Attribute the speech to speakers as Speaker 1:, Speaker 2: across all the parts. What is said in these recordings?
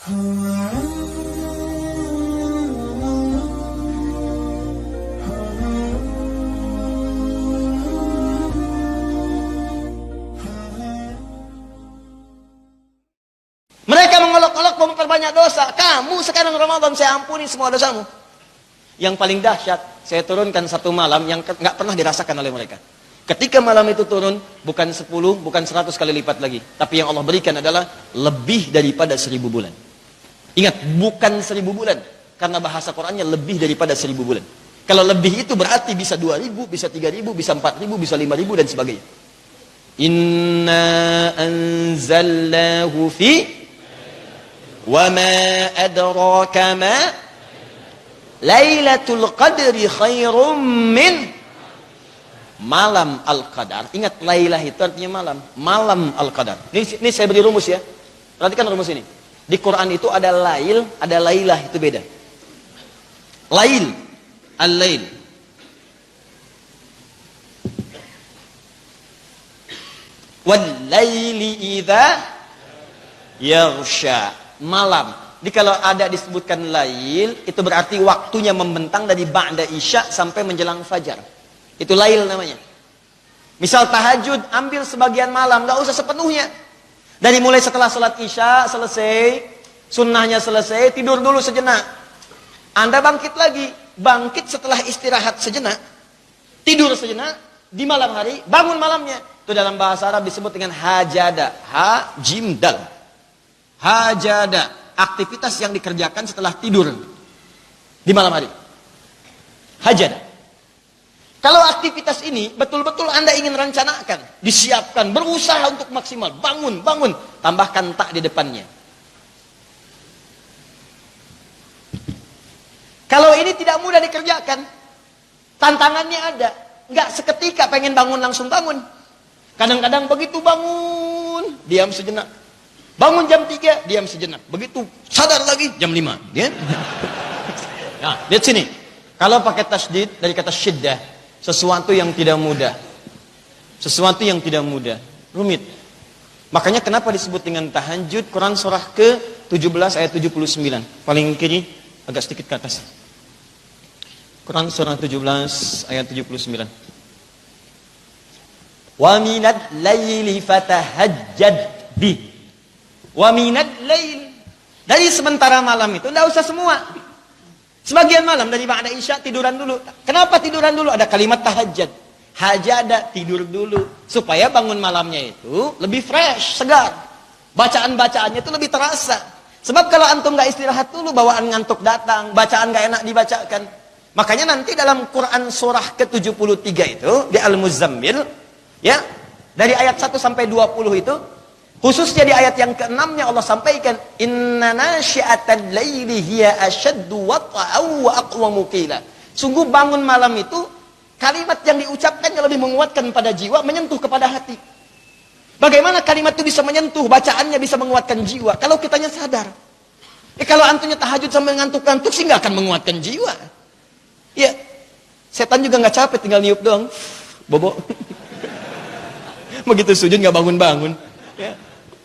Speaker 1: Mereka mengolok-olok memperbanyak dosa. Kamu sekarang Ramadan, saya ampuni semua dosamu. Yang paling dahsyat, saya turunkan satu malam yang nggak pernah dirasakan oleh mereka. Ketika malam itu turun, bukan 10, bukan 100 kali lipat lagi. Tapi yang Allah berikan adalah lebih daripada 1000 bulan. Ingat, bukan 1000 bulan. Karena bahasa Qur'annya lebih daripada 1000 bulan. Kalau lebih itu berarti bisa 2000, bisa 3000, bisa 4000, bisa 5000 dan sebagainya. Inna anzalnahu fi wa ma adraka ma Lailatul Qadri khairum min malam Al-Qadar. Ingat, Lailah itu artinya malam. Malam Al-Qadar. Ini saya beri rumus ya. Perhatikan rumus ini. Di Quran itu ada Lail, ada Lailah, itu beda. Lail, Al-Lail. Wal-laili idza yaghsha. Malam. Jadi kalau ada disebutkan lail, itu berarti waktunya membentang dari ba'da isya sampai menjelang fajar. Itu lail namanya. Misal tahajud, ambil sebagian malam, nggak usah sepenuhnya. Dari mulai setelah sholat isya selesai, sunnahnya selesai, tidur dulu sejenak. Anda bangkit lagi, bangkit setelah istirahat sejenak, tidur sejenak, di malam hari, bangun malamnya. Itu dalam bahasa Arab disebut dengan hajada. Ha, jim, dal. Hajada. Aktivitas yang dikerjakan setelah tidur di malam hari. Hajada. Kalau aktivitas ini betul-betul Anda ingin rencanakan, disiapkan, berusaha untuk maksimal, bangun, tambahkan tak di depannya. Kalau ini tidak mudah dikerjakan, tantangannya ada. Nggak seketika pengen bangun langsung bangun. Kadang-kadang begitu bangun, diam sejenak. Bangun jam 3, diam sejenak. Begitu sadar lagi jam 5. Ya? Nah, lihat sini. Kalau pakai tasdid dari kata syiddah, sesuatu yang tidak mudah. Sesuatu yang tidak mudah, rumit. Makanya kenapa disebut dengan tahajud? Quran surah ke-17 ayat 79. Paling kiri agak sedikit ke atas. Quran surah 17 ayat 79. Wa minal laili fatahajjad bih. Wa minat lail, dari sementara malam itu tidak usah semua. Sebagian malam dari ba'da isya tiduran dulu. Kenapa tiduran dulu? Ada kalimat tahajud. Hajada, tidur dulu supaya bangun malamnya itu lebih fresh, segar. Bacaan-bacaannya itu lebih terasa. Sebab kalau antum nggak istirahat dulu, bawaan ngantuk datang, bacaan nggak enak dibacakan. Makanya nanti dalam Quran surah ke-73 itu di Al-Muzammil, ya, dari ayat 1 sampai 20 itu, khususnya di ayat yang ke-6-nya Allah sampaikan, inna nasyi'atal laili hiya ashaddu wat'an wa aqwamu qila. Sungguh bangun malam itu kalimat yang diucapkannya lebih menguatkan pada jiwa, menyentuh kepada hati. Bagaimana kalimat itu bisa menyentuh, bacaannya bisa menguatkan jiwa kalau kitanya sadar. Kalau antunya tahajud sampai ngantuk-ngantuk sih nggak akan menguatkan jiwa. Ya, setan juga nggak capek, tinggal niup doang. Bobo. Begitu sujud nggak bangun-bangun. Ya.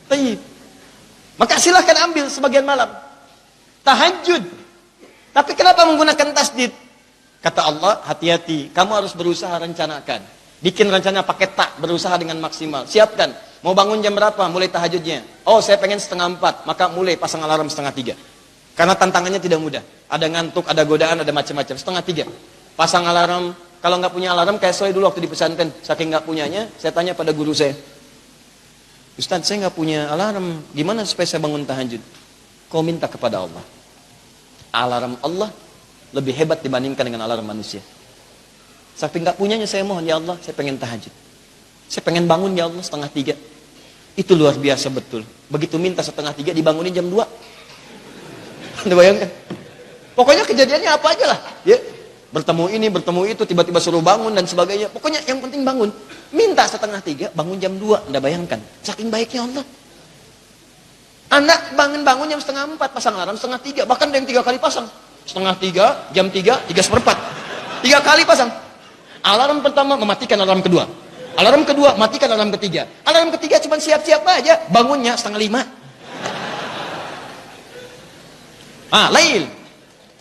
Speaker 1: Tayyib. Maka silahkan ambil sebagian malam tahajud. Tapi kenapa menggunakan tasdid? Kata Allah, hati-hati, kamu harus berusaha rencanakan. Bikin rencana pakai tak, berusaha dengan maksimal. Siapkan, mau bangun jam berapa mulai tahajudnya? Oh, saya pengen 3:30, maka mulai pasang alarm 2:30. Karena tantangannya tidak mudah. Ada ngantuk, ada godaan, ada macam-macam. 2:30. Pasang alarm. Kalau nggak punya alarm, kayak saya dulu waktu di pesantren, saking nggak punyanya, saya tanya pada guru saya, Ustaz, saya nggak punya alarm, gimana supaya saya bangun tahajud? Kau minta kepada Allah. Alarm Allah lebih hebat dibandingkan dengan alarm manusia. Saking nggak punyanya, saya mohon, ya Allah, saya pengen tahajud. Saya pengen bangun, ya Allah, 2:30. Itu luar biasa betul. Begitu minta 2:30, dibangunin jam 2. Anda bayangkan? Pokoknya kejadiannya apa aja lah. Ya. Bertemu ini, bertemu itu, tiba-tiba suruh bangun dan sebagainya. Pokoknya yang penting bangun. Minta 2:30, bangun jam 2. Anda bayangkan, saking baiknya Allah. Anak bangun jam 3:30, pasang alarm 2:30. Bahkan ada yang 3 kali pasang. 2:30, jam 3, 3:15. 3 kali pasang. Alarm pertama mematikan alarm kedua. Alarm kedua matikan alarm ketiga. Alarm ketiga cuma siap-siap aja, bangunnya 4:30. Lail.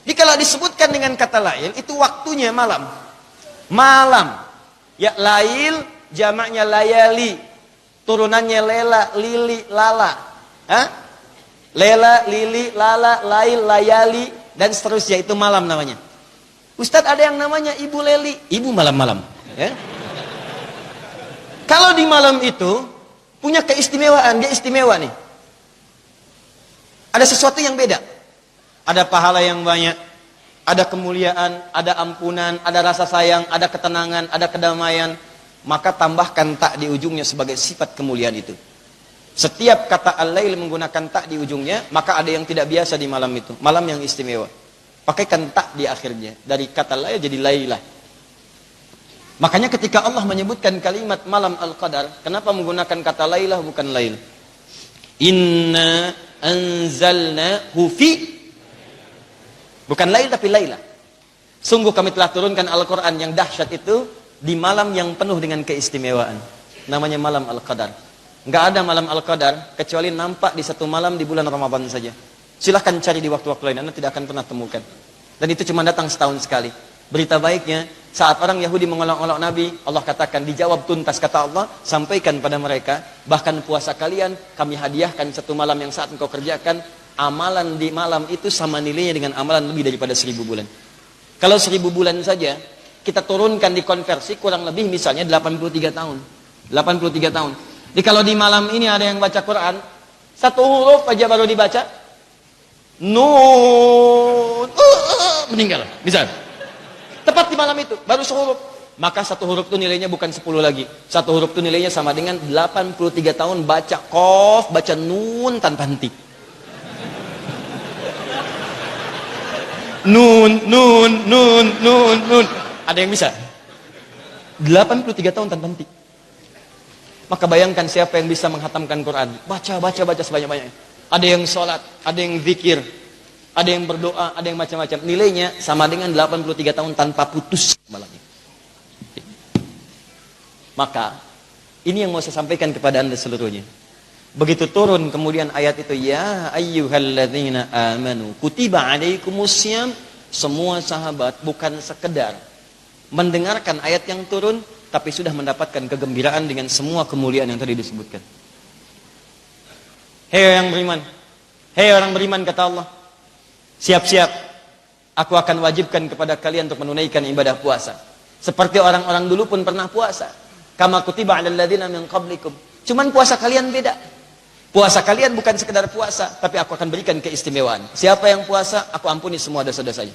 Speaker 1: Jadi kalau disebutkan dengan kata lail, itu waktunya malam. Malam. Ya, lail jamaknya layali. Turunannya lela, lili, lala. Lela, lili, lala, lail, layali, dan seterusnya. Itu malam namanya. Ustadz, ada yang namanya Ibu Leli. Ibu malam-malam. Ya. Kalau di malam itu, punya keistimewaan. Dia istimewa nih. Ada sesuatu yang beda. Ada pahala yang banyak. Ada kemuliaan, ada ampunan, ada rasa sayang, ada ketenangan, ada kedamaian. Maka tambahkan tak di ujungnya sebagai sifat kemuliaan itu. Setiap kata al-lail menggunakan tak di ujungnya, maka ada yang tidak biasa di malam itu. Malam yang istimewa. Pakaikan tak di akhirnya. Dari kata lail jadi lailah. Makanya ketika Allah menyebutkan kalimat malam al-qadar, kenapa menggunakan kata lailah bukan lail? Inna anzalnahu fi, bukan lail tapi lailah. Sungguh kami telah turunkan Al-Quran yang dahsyat itu di malam yang penuh dengan keistimewaan. Namanya malam al-qadar. Nggak ada malam al-qadar kecuali nampak di satu malam di bulan Ramadan saja. Silahkan cari di waktu-waktu lain, Anda tidak akan pernah temukan. Dan itu cuma datang setahun sekali. Berita baiknya, saat orang Yahudi mengolok-olok Nabi, Allah katakan, dijawab tuntas, kata Allah, sampaikan pada mereka, bahkan puasa kalian, kami hadiahkan satu malam yang saat engkau kerjakan, amalan di malam itu sama nilainya dengan amalan lebih daripada 1000 bulan. Kalau 1000 bulan saja, kita turunkan di konversi, kurang lebih misalnya 83 tahun. 83 tahun. Jadi kalau di malam ini ada yang baca Quran, satu huruf aja baru dibaca, Nun, meninggal, bisa. Tepat di malam itu, baru sehuruf. Maka satu huruf itu nilainya bukan 10 lagi. Satu huruf itu nilainya sama dengan 83 tahun baca Qaf, baca Nun tanpa henti. Nun, nun, nun, nun, nun. Ada yang bisa? 83 tahun tanpa henti. Maka bayangkan siapa yang bisa menghatamkan Quran. Baca sebanyak-banyaknya. Ada yang sholat, ada yang zikir, ada yang berdoa, ada yang macam-macam. Nilainya sama dengan 83 tahun tanpa putus malamnya. Maka, ini yang mau saya sampaikan kepada Anda seluruhnya. Begitu turun kemudian ayat itu, ya ayyuhalladzina amanu kutiba alaikumussyam, semua sahabat bukan sekedar mendengarkan ayat yang turun, tapi sudah mendapatkan kegembiraan dengan semua kemuliaan yang tadi disebutkan. Hei yang beriman, hei orang beriman, kata Allah, siap-siap, aku akan wajibkan kepada kalian untuk menunaikan ibadah puasa. Seperti orang-orang dulu pun pernah puasa. Kama kutiba 'alal ladzina min qablikum. Cuman puasa kalian beda. Puasa kalian bukan sekedar puasa, tapi aku akan berikan keistimewaan. Siapa yang puasa, aku ampuni semua dosa-dosanya.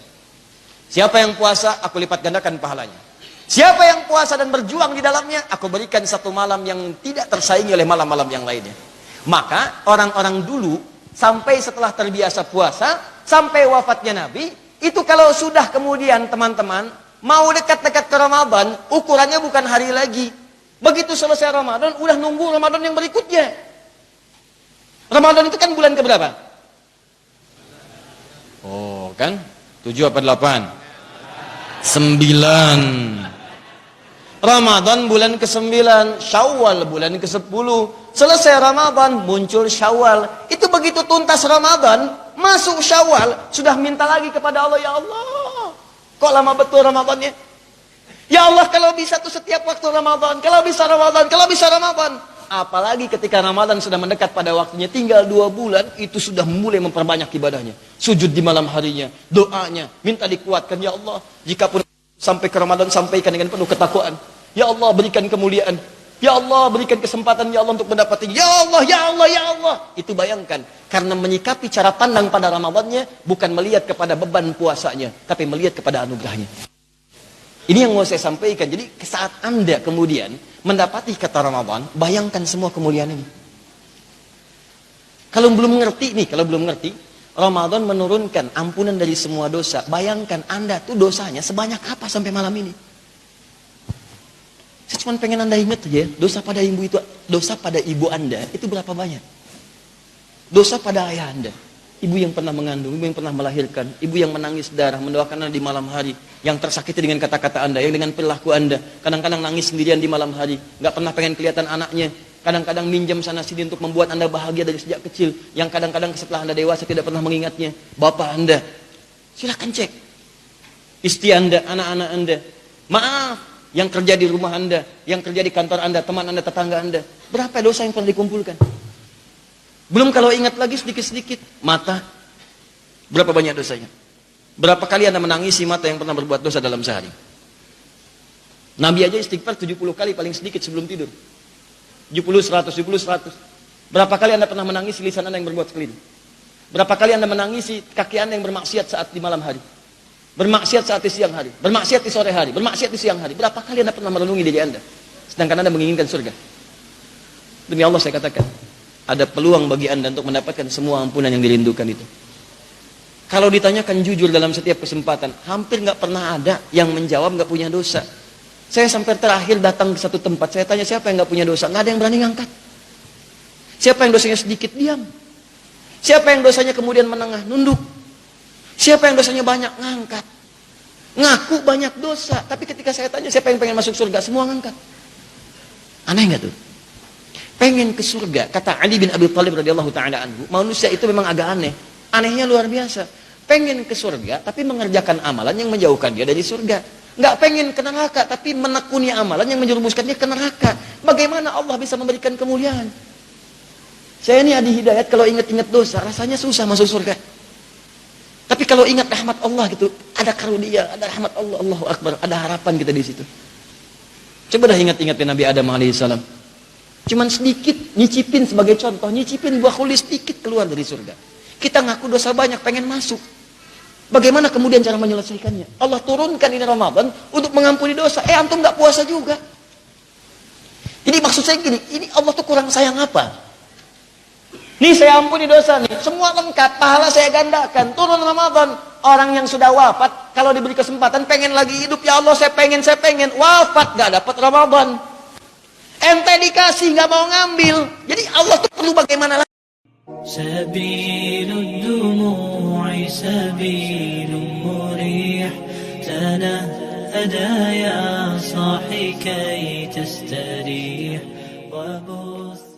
Speaker 1: Siapa yang puasa, aku lipat gandakan pahalanya. Siapa yang puasa dan berjuang di dalamnya, aku berikan satu malam yang tidak tersaingi oleh malam-malam yang lainnya. Maka orang-orang dulu sampai setelah terbiasa puasa, sampai wafatnya Nabi, itu kalau sudah kemudian teman-teman mau dekat-dekat ke Ramadan, ukurannya bukan hari lagi. Begitu selesai Ramadan, udah nunggu Ramadan yang berikutnya. Ramadan itu kan bulan keberapa? Oh kan? 7 apa 8? 9. Ramadan bulan ke-9, Syawal bulan ke-10. Selesai Ramadan, muncul Syawal. Itu begitu tuntas Ramadan, masuk Syawal, sudah minta lagi kepada Allah, ya Allah, kok lama betul Ramadannya? Ya Allah, kalau bisa tuh setiap waktu Ramadan, kalau bisa Ramadan, kalau bisa Ramadan. Apalagi ketika Ramadan sudah mendekat pada waktunya, tinggal 2 bulan, itu sudah mulai memperbanyak ibadahnya. Sujud di malam harinya, doanya, minta dikuatkan, ya Allah, jikapun sampai ke Ramadan, sampaikan dengan penuh ketakwaan. Ya Allah, berikan kemuliaan. Ya Allah, berikan kesempatan, ya Allah, untuk mendapati. Ya Allah, ya Allah, ya Allah. Itu bayangkan, karena menyikapi cara pandang pada Ramadannya, bukan melihat kepada beban puasanya, tapi melihat kepada anugerahnya. Ini yang mau saya sampaikan. Jadi saat Anda kemudian mendapati kata Ramadan, bayangkan semua kemuliaan ini. Kalau belum ngerti nih, kalau belum ngerti, Ramadan menurunkan ampunan dari semua dosa. Bayangkan Anda tuh dosanya sebanyak apa sampai malam ini. Saya cuma pengen Anda ingat aja, dosa pada ibu itu, dosa pada ibu Anda itu berapa banyak? Dosa pada ayah Anda, ibu yang pernah mengandung, ibu yang pernah melahirkan, ibu yang menangis darah, mendoakan Anda di malam hari, yang tersakiti dengan kata-kata Anda, yang dengan perilaku Anda, kadang-kadang nangis sendirian di malam hari, nggak pernah pengen kelihatan anaknya, Kadang-kadang minjam sana sini untuk membuat Anda bahagia dari sejak kecil. Yang kadang-kadang setelah Anda dewasa tidak pernah mengingatnya. Bapak Anda. Silahkan cek. Istri Anda, anak-anak Anda. Maaf. Yang kerja di rumah Anda. Yang kerja di kantor Anda, teman Anda, tetangga Anda. Berapa dosa yang pernah dikumpulkan? Belum kalau ingat lagi sedikit-sedikit. Mata. Berapa banyak dosanya? Berapa kali Anda menangisi mata yang pernah berbuat dosa dalam sehari? Nabi aja istighfar 70 kali paling sedikit sebelum tidur. 70, 100, 70, 100. Berapa kali Anda pernah menangisi lisan Anda yang berbuat keliru? Berapa kali Anda menangisi kaki Anda yang bermaksiat saat di malam hari? Bermaksiat saat di siang hari? Bermaksiat di sore hari? Bermaksiat di siang hari? Berapa kali Anda pernah merenungi diri Anda? Sedangkan Anda menginginkan surga. Demi Allah saya katakan, ada peluang bagi Anda untuk mendapatkan semua ampunan yang dirindukan itu. Kalau ditanyakan jujur dalam setiap kesempatan, hampir nggak pernah ada yang menjawab nggak punya dosa. Saya sampai terakhir datang ke satu tempat, saya tanya siapa yang nggak punya dosa, nggak ada yang berani ngangkat. Siapa yang dosanya sedikit, diam. Siapa yang dosanya kemudian menengah, nunduk. Siapa yang dosanya banyak, ngangkat. Ngaku banyak dosa, tapi ketika saya tanya siapa yang pengen masuk surga, semua ngangkat. Aneh nggak tuh? Pengen ke surga, kata Ali bin Abi Thalib radhiyallahu taala anhu, manusia itu memang agak aneh. Anehnya luar biasa. Pengen ke surga, tapi mengerjakan amalan yang menjauhkan dia dari surga. Nggak pengen ke neraka, tapi menekuni amalan yang menjerumuskan dia ke neraka. Bagaimana Allah bisa memberikan kemuliaan? Saya ini ada hidayat, kalau ingat-ingat dosa, rasanya susah masuk surga. Tapi kalau ingat rahmat Allah gitu, ada karunia, ada rahmat Allah, Allahu Akbar, ada harapan kita di situ. Coba dah ingat-ingat Nabi Adam alaihissalam. Cuman sedikit, nyicipin sebagai contoh, nyicipin buah kulis sedikit keluar dari surga. Kita ngaku dosa banyak, pengen masuk. Bagaimana kemudian cara menyelesaikannya? Allah turunkan ini Ramadan untuk mengampuni dosa. Antum nggak puasa juga. Jadi maksud saya gini, ini Allah tuh kurang sayang apa? Nih saya ampuni dosa nih, semua lengkap, pahala saya gandakan. Turun Ramadan, orang yang sudah wafat, kalau diberi kesempatan pengen lagi hidup, ya Allah saya pengen, wafat nggak dapat Ramadan. Ente dikasih nggak mau ngambil. Jadi Allah tuh perlu bagaimana lagi?
Speaker 2: سبيل الدموع سبيل مريح تنهدى يا صاحي كي تستريح وبث